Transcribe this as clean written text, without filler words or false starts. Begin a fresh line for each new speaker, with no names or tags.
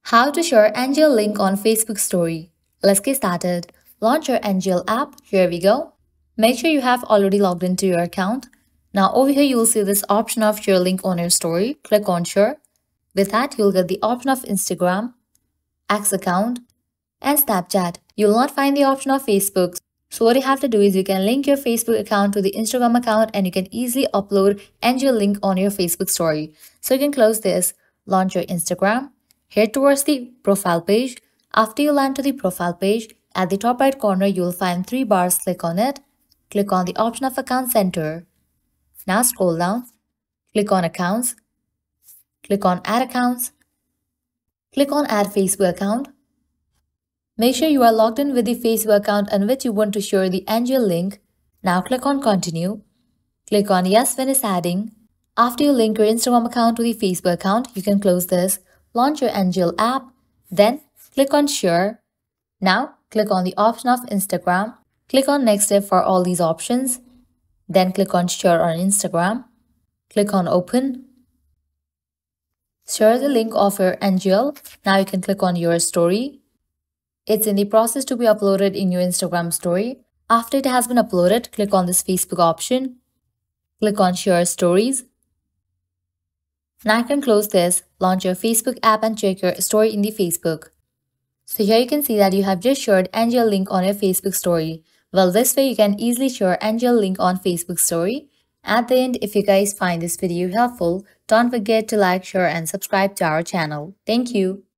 How to share NGL link on Facebook story. Let's get started. Launch your NGL app. Here we go. Make sure you have already logged into your account. Now over here you will see this option of share link on your story. Click on share. With that you'll get the option of Instagram, X account and Snapchat. You will not find the option of Facebook. So what you have to do is you can link your Facebook account to the Instagram account and you can easily upload NGL link on your Facebook story. So you can close this, launch your Instagram. Head towards the profile page. After you land to the profile page, at the top right corner, you will find 3 bars. Click on it. Click on the option of Account Center. Now scroll down. Click on Accounts. Click on Add Accounts. Click on Add Facebook Account. Make sure you are logged in with the Facebook account on which you want to share the NGL link. Now click on Continue. Click on Yes when it's adding. After you link your Instagram account to the Facebook account, you can close this. Launch your NGL app, then click on Share. Now click on the option of Instagram. Click on Next Step for all these options. Then click on Share on Instagram. Click on Open. Share the link of your NGL. Now you can click on Your Story. It's in the process to be uploaded in your Instagram story. After it has been uploaded, click on this Facebook option. Click on Share Stories. Now you can close this, launch your Facebook app and check your story in the Facebook. So here you can see that you have just shared NGL link on your Facebook story. Well, this way you can easily share NGL link on Facebook story. At the end, if you guys find this video helpful, don't forget to like, share and subscribe to our channel. Thank you.